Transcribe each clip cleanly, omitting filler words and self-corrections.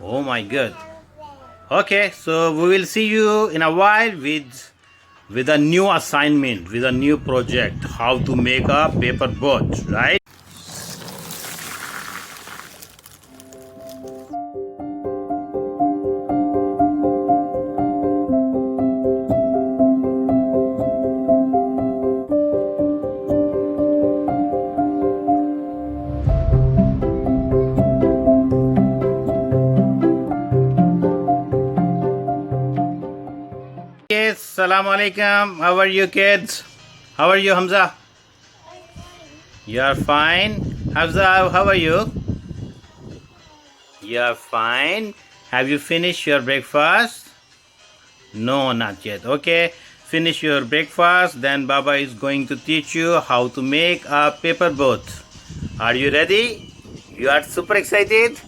Oh my god. Okay, so we will see you in a while with a new assignment, with a new project, how to make a paper boat, right? Yes, Assalamu alaikum. How are you kids? How are you, Hamza? You are fine. Hamza, how are you? You are fine. Have you finished your breakfast? No, not yet. Okay, finish your breakfast. Then Baba is going to teach you how to make a paper boat. Are you ready? You are super excited?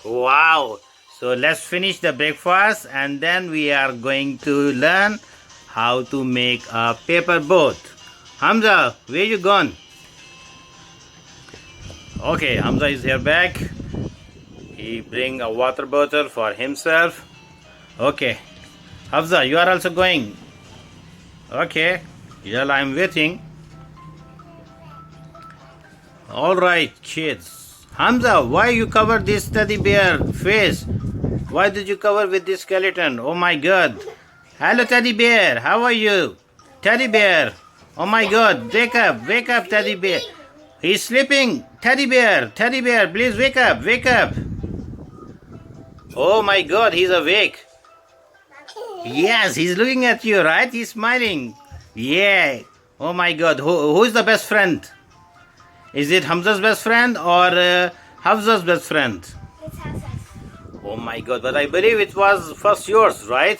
Wow. So let's finish the breakfast and then we are going to learn how to make a paper boat. Hamza, where you gone? Okay, Hamza is here back. He bring a water bottle for himself. Okay. Hamza, you are also going. Okay. Yeah, I'm waiting. Alright, kids. Hamza, why you cover this teddy bear face? Why did you cover with this skeleton? Oh my god. Hello teddy bear, how are you? Teddy bear. Oh my god, wake up teddy bear. He's sleeping. Teddy bear, please wake up, wake up. Oh my god, he's awake. Yes, he's looking at you, right? He's smiling. Yeah. Oh my god, who is the best friend? Is it Hamza's best friend or Hafza's best friend? It's Hafsa's. Oh my god, but I believe it was first yours, right?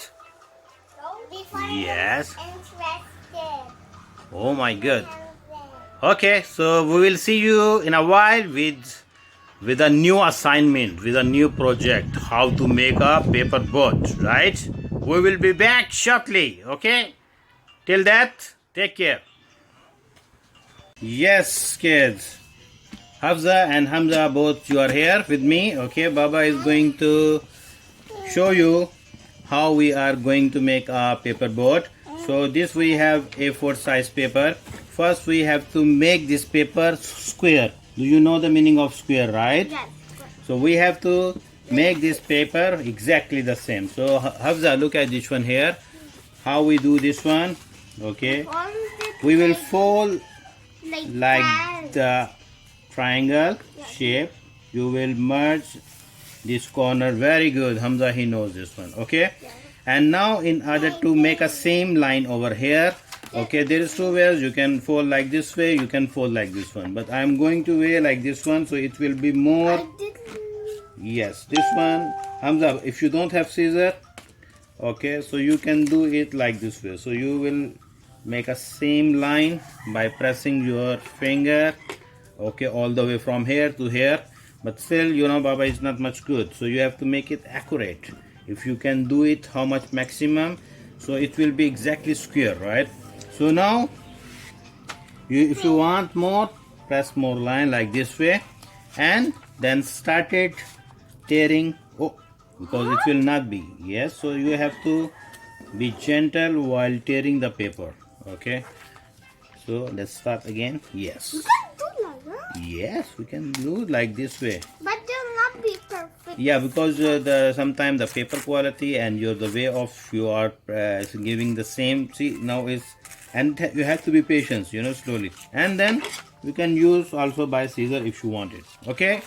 Before Yes. interested. Oh my god. Okay, so we will see you in a while with a new assignment, with a new project, how to make a paper boat, right? We will be back shortly, okay? Till that, take care. Yes, kids. Hafza and Hamza, both you are here with me, okay? Baba is going to show you how we are going to make a paper boat. So this we have A4 size paper. First we have to make this paper square. Do you know the meaning of square, right? Yes. So we have to make this paper exactly the same. So Hafza, look at this one here. How we do this one? Okay. We will fold like the triangle shape. You will merge this corner. Very good, Hamza, he knows this one. Okay. And now in order to make a same line over here, okay, there is two ways. You can fold like this way, you can fold like this one, but I am going to way like this one, so it will be more. Yes, this one, Hamza, if you don't have scissor, okay, so you can do it like this way. So you will make a same line by pressing your finger, okay, all the way from here to here. But still, you know, Baba is not much good, so you have to make it accurate. If you can do it how much maximum, so it will be exactly square, right? So now if you want more, press more line like this way and then start it tearing. Oh, because it will not be. Yes, so you have to be gentle while tearing the paper. Okay, so let's start again. Yes, You can do like that. yes, we can do like this way. But they'll not be perfect. Yeah, because the sometimes the paper quality and the way of you are giving the same. See, now is, and you have to be patient, you know, slowly. And then you can use also by scissor if you want it. Okay.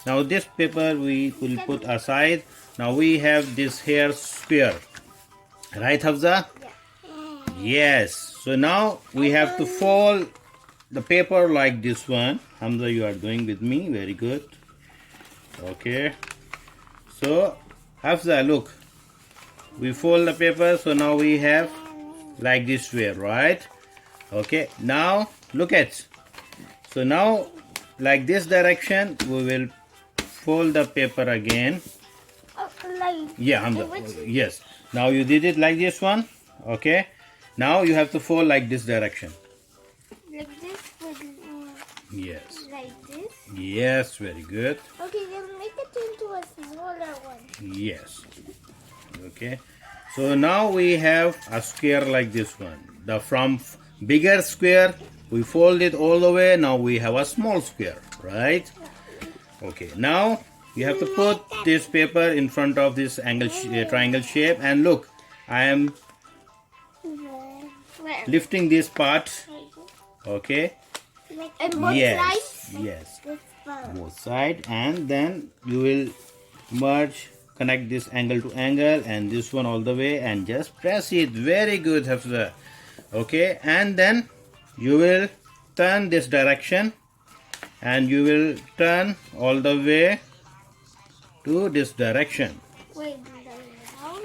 Now this paper we will put aside. Now we have this here square, right, Hafza? Yes. So now we have to fold the paper like this one. Hamza, you are doing with me. Very good. Okay. So Hafza, look. We fold the paper. So now we have like this way, right? Okay. Now look at. So now like this direction we will fold the paper again. Like Yeah, Hamza. Yes. Now you did it like this one. Okay. Now you have to fold like this direction. like this with Yes. like this. Yes, very good. Okay, then make it into a smaller one. Yes. Okay. So now we have a square like this one. The from bigger square we fold it all the way. Now we have a small square, right? Okay. Now you have to put this paper in front of this triangle shape, and look, I am Where? lifting this part. Okay. And both Yes. sides? Yes. This one. Both side, and then you will merge, connect this angle to angle and this one all the way, and just press it. Very good, Hafsa. Okay, and then you will turn this direction, and you will turn all the way to this direction. Wait, now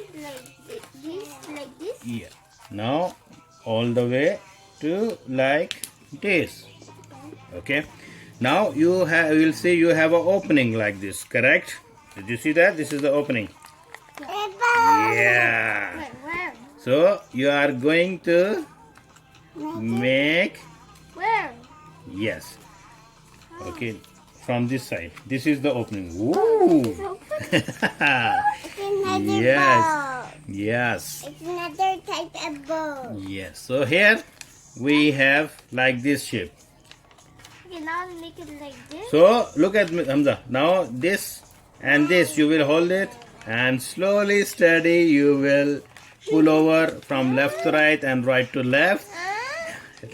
like this? Yeah. Now all the way to like this. Okay. Now you will see you have an opening like this, correct? Did you see that? This is the opening. Yeah. Where? So you are going to make, Where? yes. Okay. From this side. This is the opening. Ooh. Yes. Yes. It's another type of bow. Yes. So here we have like this shape. Okay, now make it like this. So look at me, Hamza. Now this and this you will hold it, and slowly steady you will pull over from left to right and right to left.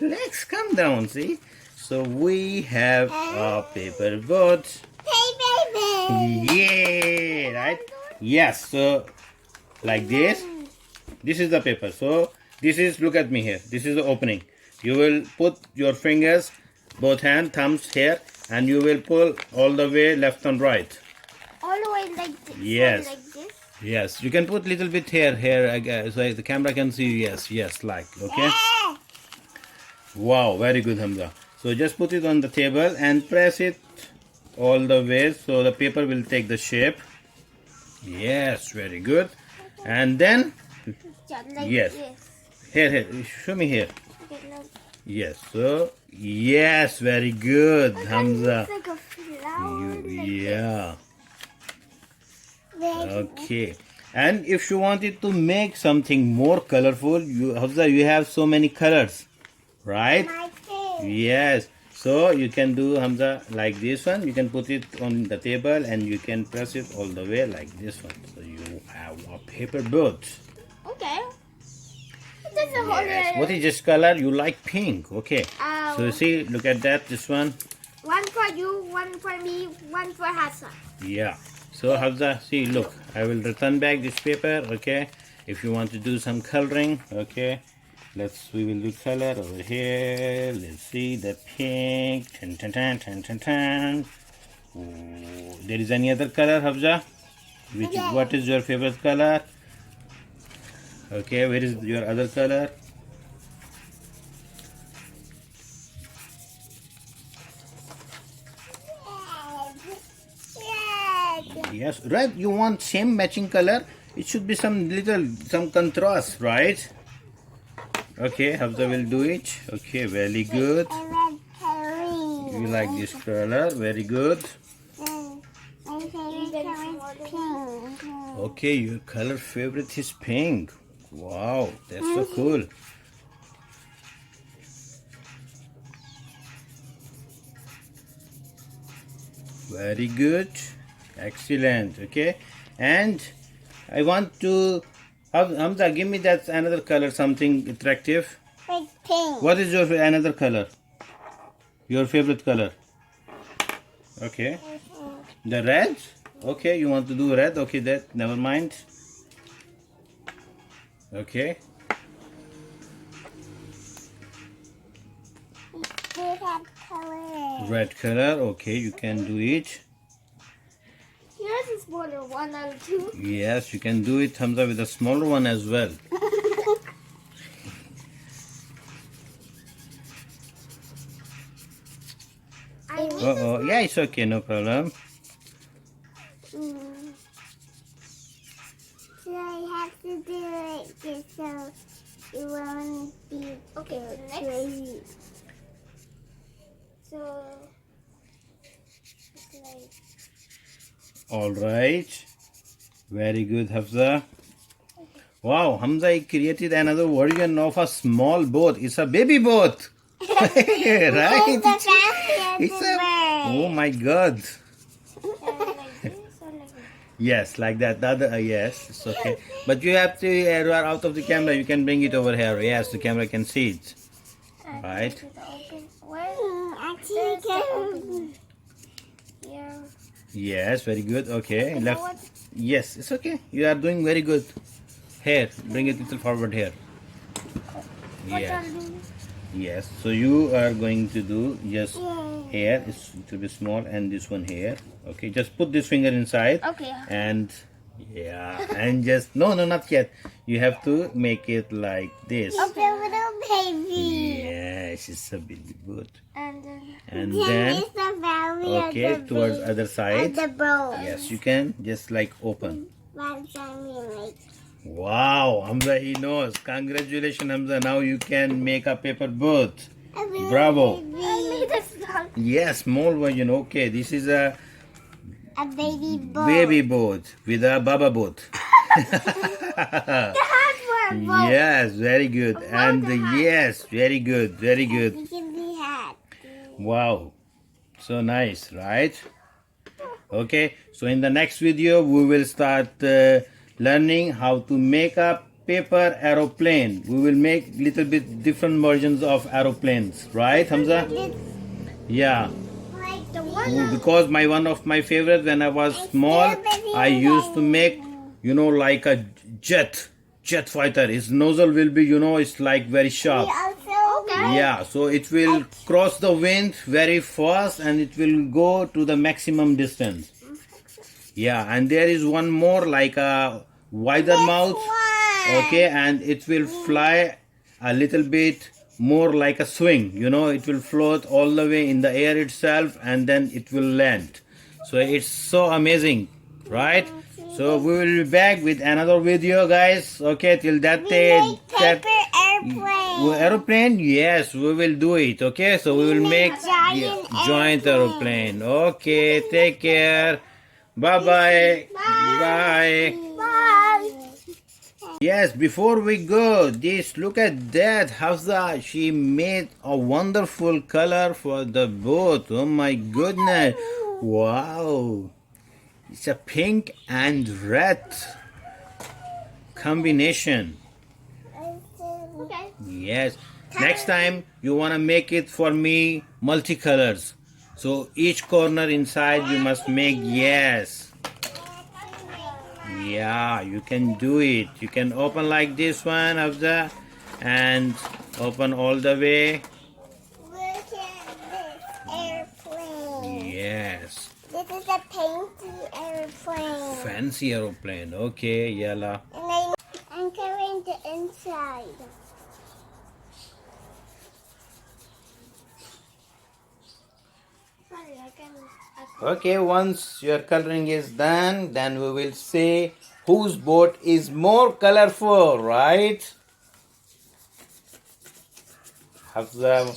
Legs come down, see? So we have a paper boat. Yeah, right? Yes. So like this. This is the paper. So this is, look at me here. This is the opening. You will put your fingers, both hand, thumbs here, and you will pull all the way left and right. All the way like this. Yes. Like this. Yes. You can put little bit here, so the camera can see you. Yes, like, okay? Wow, very good, Hamza. So just put it on the table and press it all the way so the paper will take the shape. Yes, very good. And then, Just like yes. this. Here, show me here. Okay, like, Yes, so, yes, very good, Hamza. it's like a flower. Yeah, Like okay. And if you wanted to make something more colorful, Hamza, you have so many colors, right? my face. Yes. So you can do, Hamza, like this one. You can put it on the table and you can press it all the way like this one. So you have a paper boat. Okay. This is a whole Yes. What is this color? You like pink. Okay. So Um, see, look at that. This one. one for you, one for me, one for Hassan. Yeah. So Hafsa, see, look, I will return back this paper. Okay. If you want to do some coloring, okay. We will do color over here. Let's see the pink. Tan, tan, tan, tan, tan, tan. Oh, there is any other color, Hafsa? What is your favorite color? Okay, where is your other color? Yes, red. You want same matching color? It should be some contrast, right? Okay, Hafsa will do it. Okay, very good. You like this color? Very good. Okay, your color favorite is pink. Wow, that's so cool. Very good. Excellent. Okay, and I want to, Hamza, give me that another color, something attractive. Like pink. What is your another color? Your favorite color? Okay. The red? Okay, you want to do red? Okay, that never mind. Okay. They have color. Red color. Okay, you can do it. Yours is smaller, one or two. Yes, you can do it, Hamza, with a smaller one as well. Uh-oh. Yeah, it's okay, no problem. So I have to do it just so it won't be okay. Next. So it's like All right. Very good, Hafsa. Wow, Hamza created another version of a small boat. It's a baby boat. Right? It's the family of It's the a, bird. oh my God. Like this or like this? Yes, like that. The other, yes, it's okay. But you have to, you are out of the camera. You can bring it over here. Yes, the camera can see it. Right. Actually, the open. Where? Actually, There's the can open. Here. Yes, very good. Okay, Now left. what? Yes, it's okay. You are doing very good. Here, bring it little forward here. What Yes. are you? Yes. So you are going to do just Yay. here. It's to be small, and this one here. Okay, just put this finger inside, Okay. and yeah, and just no, not yet. You have to make it like this. It's a little baby. Yes, it's a baby boat. And then. And Then then it's the family okay, of the towards baby. other Of side. the boat. Yes, you can just like open. One time we make. Wow, Hamza, he knows. Congratulations, Hamza. Now you can make a paper boat. A little Bravo. I baby. made a slug. Yes, small version. Okay, this is a A baby boat. baby boat with a baba boat. The hard one. Boat. Yes, very good. And yes, very good, very good. We can be hat. Wow, so nice, right? Okay, so in the next video, we will start learning how to make a paper aeroplane. We will make little bit different versions of aeroplanes, right, Hamza? It's Yeah. like The one. Because one of my favorite when I was small, I used to make, like a jet fighter. Its nozzle will be, it's like very sharp. we also Yeah, so it will cross the wind very fast and it will go to the maximum distance. Yeah, and there is one more like a wider mouth. Okay, and it will fly a little bit more like a swing. It will float all the way in the air itself and then it will land. So it's so amazing, right? So we will be back with another video, guys. Okay, till that We day. make paper airplane. Aeroplane? Yes, we will do it. Okay, so we will make giant joint aeroplane. Okay, take care. Bye-bye. Bye. Bye. Yes, before we go, look at that. Hafsa, she made a wonderful color for the boat. Oh my goodness. Wow. It's a pink and red combination. Okay. Yes. Next time you want to make it for me multicolors. So each corner inside you must make yes. Yeah, you can do it. You can open like this one of the and open all the way. Look at this airplane. Yes. This is a painty airplane. Fancy aeroplane. Okay, yalla. And I'm covering the inside. Sorry, I can. Okay, once your coloring is done, then we will see whose boat is more colorful, right? Hafsa,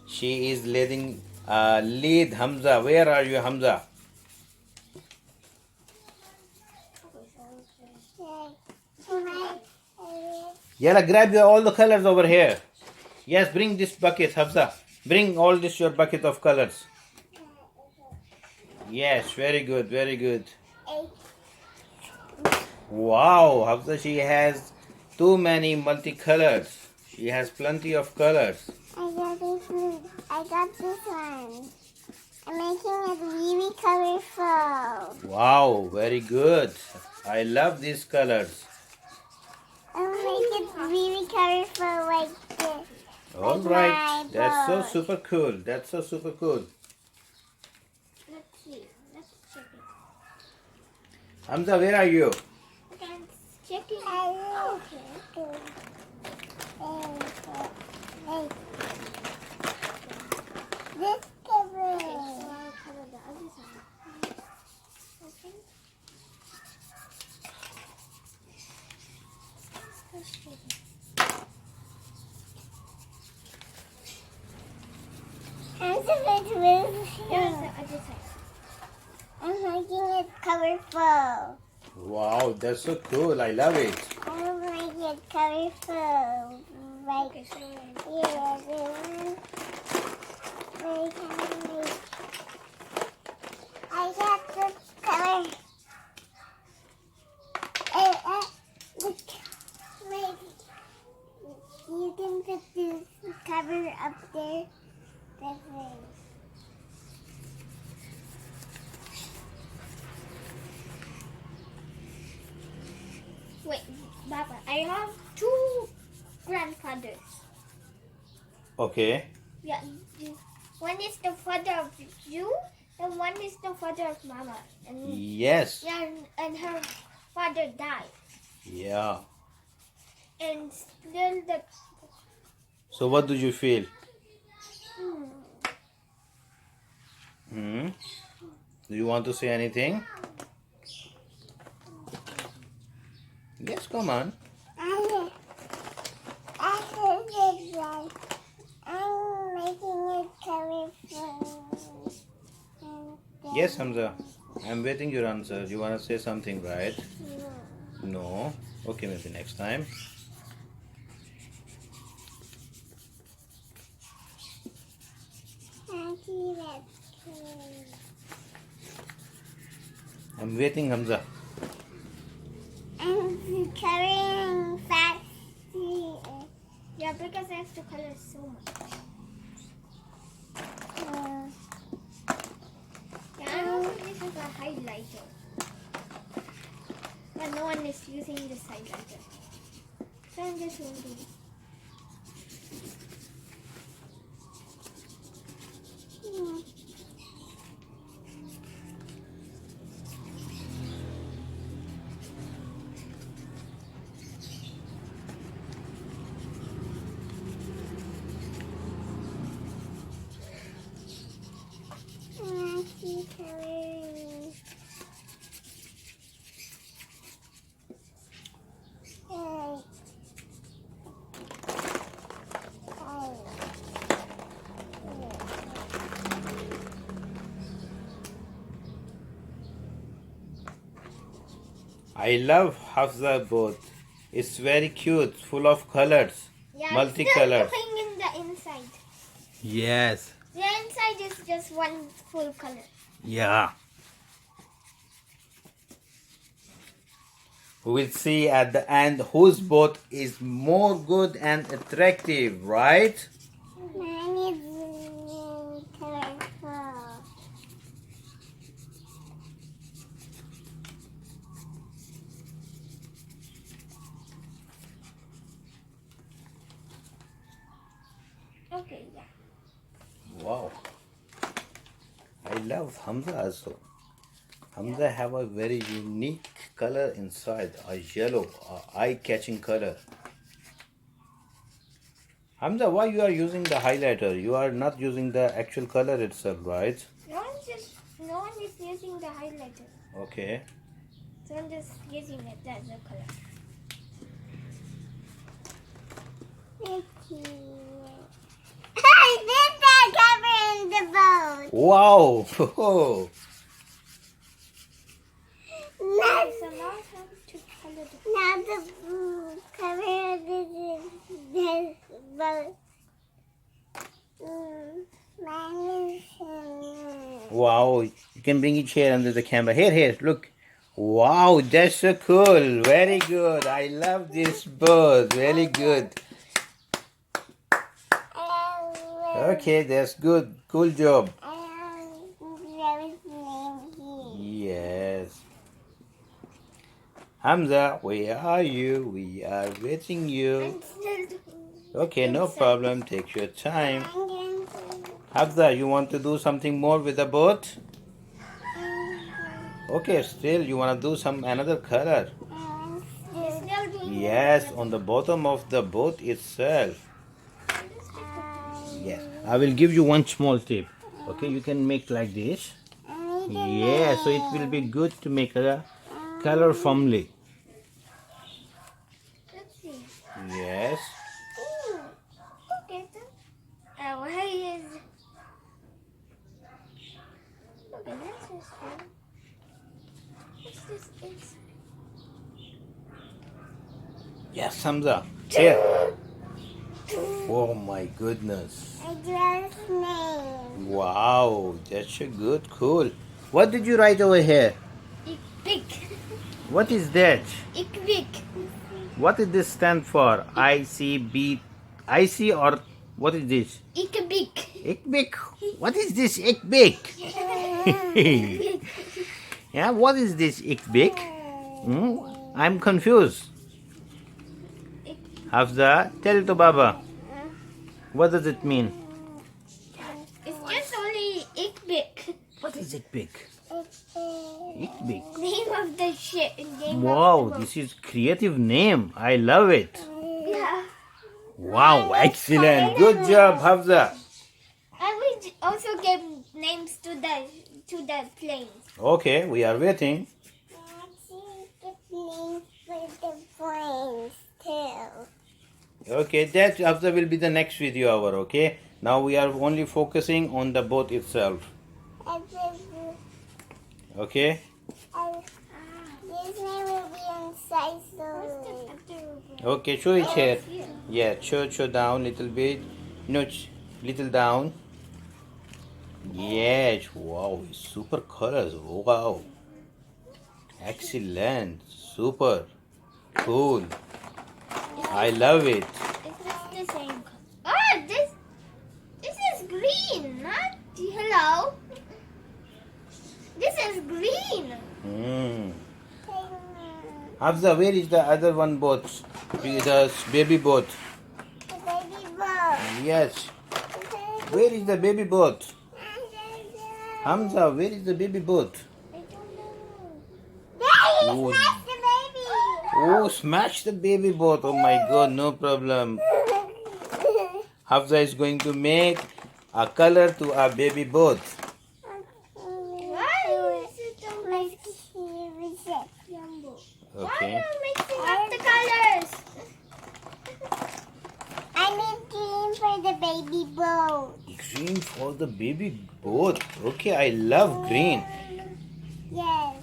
she is lead Hamza. Where are you, Hamza? Yalla, grab all the colors over here. Yes, bring this bucket, Hafsa. Bring all this your bucket of colors. Yes, very good, very good. Wow, Hafsa, she has too many multicolors. She has plenty of colors. I got this one. I'm making it really colorful. Wow, very good. I love these colors. I'll make it really colorful like this. All Like right, my that's so boat. super cool. That's so super cool. Let's see. Let's check it. Hamza, where are you? Okay, check it. Oh, okay. This cover. So I'll cover the other side. Okay. Let's check it. I'm supposed to move Here's here. the other side. I'm making it colorful. Wow, that's so cool. I love it. I want to get colorful. Like Okay, so here, everyone. Wait, I got the color. Look, wait. You can put this cover up there. That way. wait, Baba, I have two grandfathers. Okay. Yeah, one is the father of you, and one is the father of Mama. And Yes. yeah, and her father died, Yeah. and still the So what do you feel? hmm, Hmm? Do you want to say anything? Yes, come on. I'm making it colorful. Yes, Hamza. I'm waiting your answer. You want to say something, right? No. No. Okay, maybe next time. Auntie, that's cool. I'm waiting, Hamza. I'm coloring fast. yeah, because I have to color so much. Yeah, and also this is a highlighter, but no one is using this highlighter, so I'm just going to. Auntie coloring. I love Hafza boat. It's very cute, full of colors, Yeah, multicolored. I'm still doing in the inside. Yes. The inside is just one full color. Yeah. We'll see at the end whose boat is more good and attractive, right? Mine is colorful. Okay, yeah. Wow. I love Hamza also. Hamza have a very unique color inside, a yellow, eye-catching color. Hamza, why you are using the highlighter? You are not using the actual color itself, right? No one is using the highlighter, Okay. so I'm just using it as a color. Pretty. I did that cover in the boat. Wow. Now, So now it's time to color the now the cover of this boat. Mine is Wow. You can bring it here under the camera. Here, look. Wow, that's so cool. Very good. I love this bird. Very good. Okay, that's good. Cool job. Yes. Hamza, where are you? We are waiting you. I'm still doing Okay, no inside. problem. Take your time. Hamza, you want to do something more with the boat? Okay, still you want to do some another color. Still doing Yes, on the bottom of the boat itself. Yes. I will give you one small tip. Okay, you can make like this. Yeah, so it will be good to make a color firmly. Let's see. Yes. Ooh. Okay. Why is? Okay, let's just do. What's this inside? Yes, Hamza. Here. Oh my goodness. I draw his name. Wow, that's a good, cool. What did you write over here? Ik big. What is that? Ik big. What did this stand for? ICB, IC or what is this? Ik big. Ikbik. What is this Ikbik? Yeah, what is this Ikbik? I'm confused. Hafza, tell to Baba. What does it mean? It's just only ik big. What is Ikbik? Ikbik. Name of the ship. Name Wow, of the this is creative name. I love it. boat. Yeah. Wow, excellent. Good job, Hafza. And we also gave names to the planes. Okay, we are waiting. Actually, give names for the planes too. Okay, that Hafza will be the next video hour, okay? Now we are only focusing on the boat itself. And Okay? this name will be inside the Okay, show it here. Yeah, show down little bit. No, little down. Yes, wow, super colors. Wow. Excellent. Super. Cool. I love it. It's the same. Oh, this is green, not hello. This is green. Hafza, where is the other one boat? The baby boat. The baby boat. Yes. Where is the baby boat? Hamza, where is the baby boat? I don't know. Daddy, Oh. smash the baby. Oh, smash the baby boat. Oh my god, no problem. Hafza is going to make a color to a baby boat. Why is it so like jumbo? Why Okay. are you mixing up the colors? I need green for the baby boat. Green for the baby boat. Okay, I love green. Yes.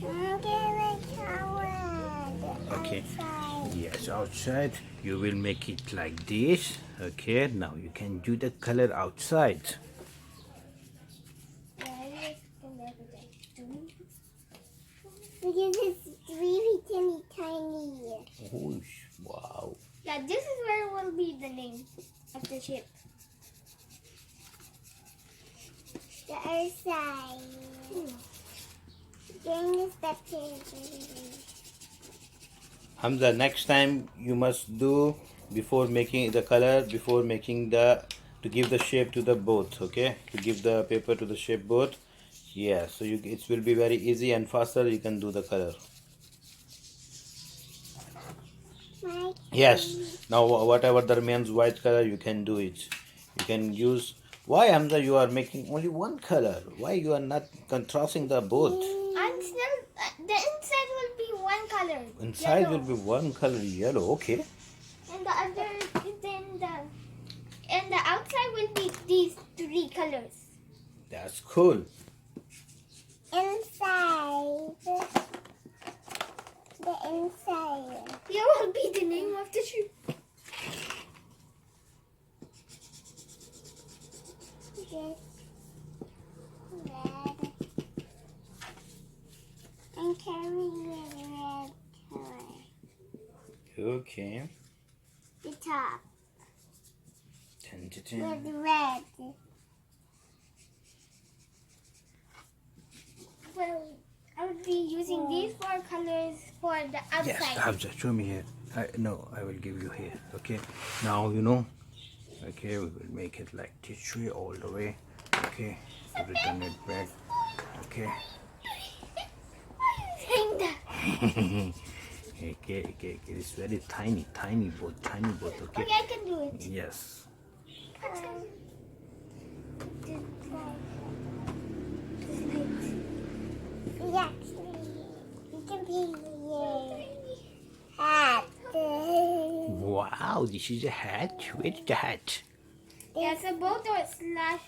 Okay, like colored. Okay. Outside. Yes, outside you will make it like this. Okay, now you can do the color outside. Because it's really teeny tiny. Oh, wow. Yeah, this is where will be the name of the ship. The other side. Bring the steps here. Hamza, next time you must do before making the color, before making the, to give the shape to the boat, okay? To give the paper to the shape boat. Yeah, so it will be very easy and faster you can do the color. Mike. Yes, now whatever the remains white color you can do it. You can use, why Hamza you are making only one color? Why you are not contrasting the boat? And still, the inside will be one color. Inside yellow. will be one color yellow, okay? And the other, and the outside will be these three colors. That's cool. Inside. The inside. Here will be the name of the ship. This red. And carrying the red color. Okay. The top Dun, dun, dun. with red. Well, I would be using these four colors for the Yes, outside. Hamza, show me here. No, I will give you here. Okay. Now you know. Okay, we will make it like this way all the way. Okay. So return it back. Okay. Why are you saying that? Okay. It's very tiny boat. Okay. Okay, I can do it. Yes. Actually, you can be the hat. Wow, this is a hat. Where's the hat? Yeah, it's a boat or slash.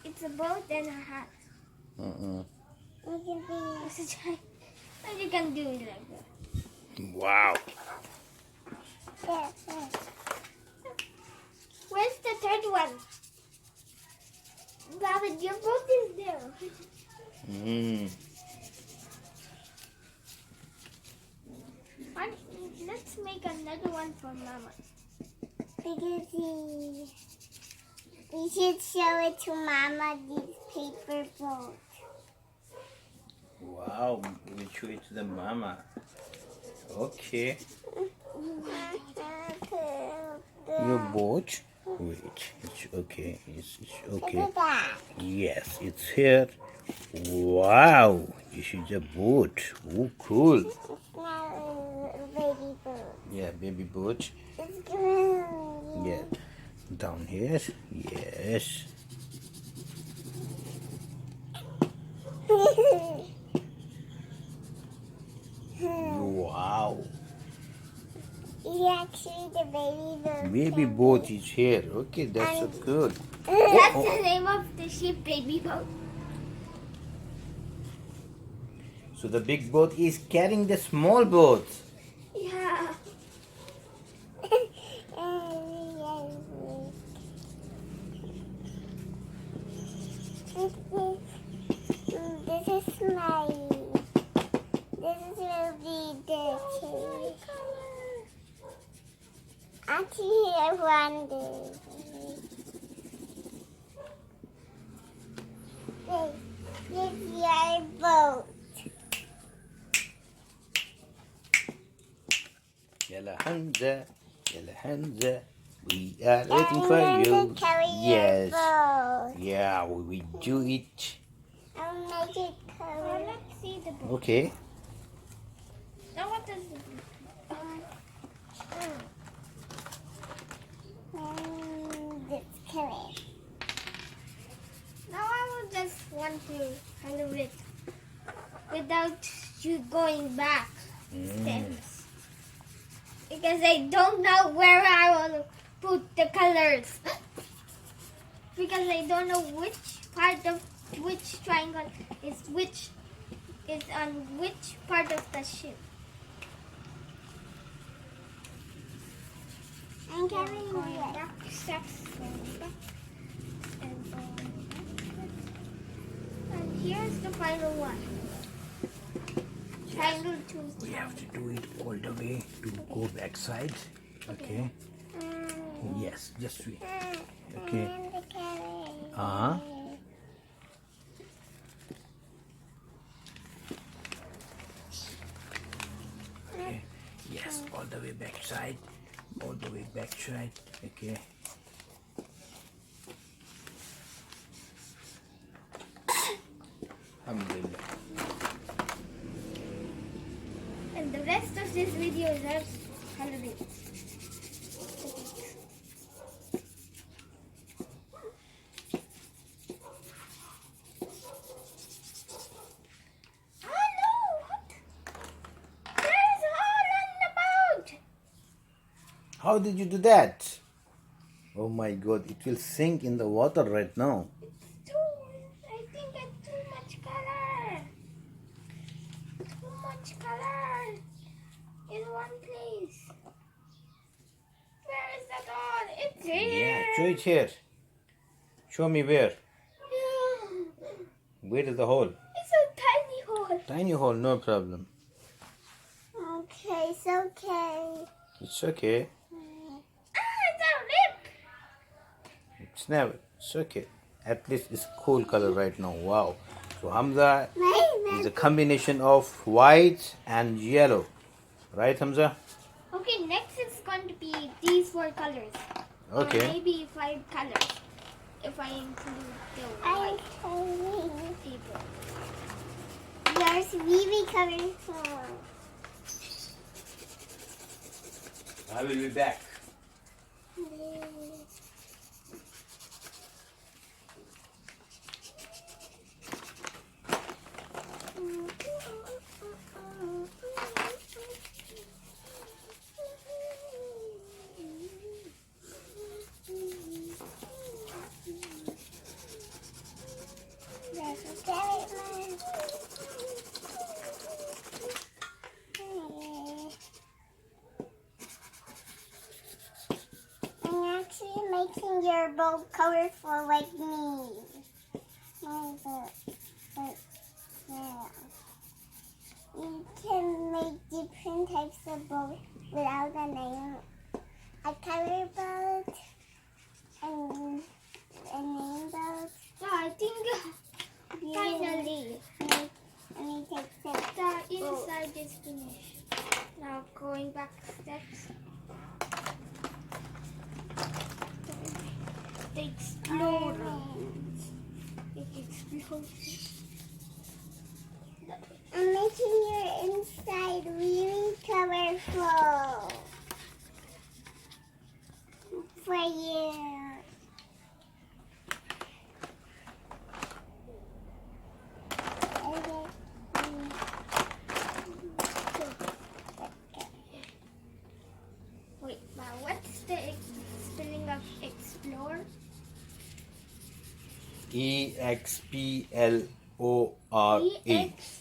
It's a boat and a hat. You can be It's a giant. And you can do it like that. Wow. Where's the third one? David, your boat is there. One, let's make another one for Mama. Because we should show it to Mama, this paper boat. Wow, we'll show it to the mama. Okay. Your boat? Wait, it's okay. It's Look okay. at that. Yes, it's here. Wow, this is a boat. Oh, cool. It's not a baby boat. Yeah, baby boat. It's green. Yeah, down here. Yes. Wow, Actually, the baby boat. baby boat is here. Okay, that's so good. That's the name of the ship, baby boat. So the big boat is carrying the small boat. Yeah. This is my. This will be the tree. Actually, I wonder. This is your boat. Yalla Hamza, we are waiting I'm for going you. to carry Yes. your boat. Yeah, we will do it. I'll make it carry. Let's see the boat. Okay. Now what does it do? This carry. Now I will just want to color it without you going back steps. Because I don't know where I will put the colors. Because I don't know which part of which triangle is on which part of the ship. I'm carrying Going it. back steps, going back, and going back. And here's the final one. Triangle two. We have to do it all the way to go backside. Okay. Yes, just wait. Okay. And the carry. Uh-huh. Okay. Yes, all the way backside. All the way backside. Okay. Alhamdulillah. And the rest of this video is us coloring. Oh no! What? There's a hole on the boat! How did you do that? Oh my god, it will sink in the water right now. I think it's too much color. Too much color in one place. Where is that hole? It's here. Yeah, show it here. Show me where. Yeah. Where is the hole? It's a tiny hole. Tiny hole, no problem. Okay, it's okay. It's okay. It's a rip. It's never. It's okay. At least it's cool color right now. Wow. So Hamza is a combination of white and yellow. Right, Hamza? Okay, next is going to be these 4 colors. Or Okay. maybe 5 colors. If I include the I'm white carrying. paper. There's really coloring for. I will be back. making your boat colorful like me. Yeah. You can make different types of boats without a name. A color boat and a name boat. Yeah, I think finally Let me take that. the inside is finished. Now going back steps. The explorer. It explodes. I'm making your inside really colorful for you. Wait, now what's the spelling of explore? EXPLORE. EXPLORE.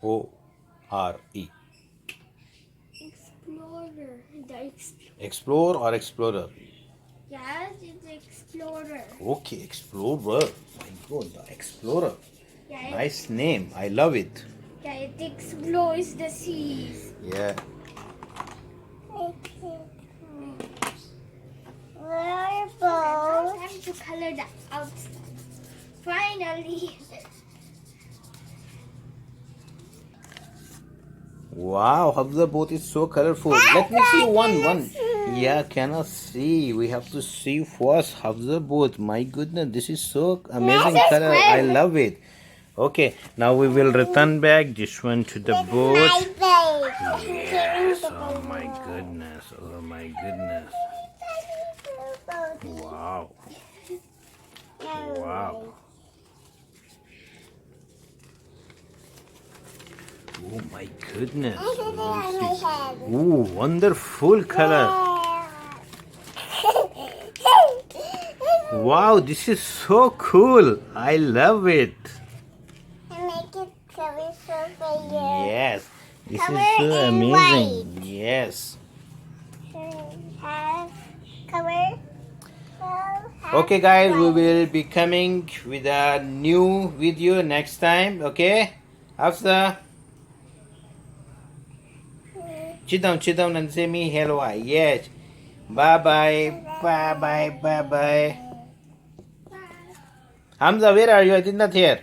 ORE. Explorer. Explore or explorer? Yes, it's explorer. Okay, explorer. My God, the explorer. Yeah, Nice name. I love it. yeah, it explores the seas. Yeah. We're Now both. time to color the outside. Finally. Wow, Hafsa boat is so colorful. Let me see one. Yeah, cannot see. We have to see first. Hafsa boat. My goodness, this is so amazing That's color. great. I love it. Okay, now we will return back this one to the boat. My babe. Yes. Oh my goodness. Oh my goodness. Wow. Wow. Oh my goodness. Oh, wonderful color. Wow, this is so cool. I love it. And make it colorful for you. Yes, this Color is so and amazing. Yes. Have color. Okay, guys, we will be coming with a new video next time. Okay, Hafsa, sit down and say me hello. Yes. Bye bye. Bye bye. Bye bye. Hamza, where are you? I did not hear.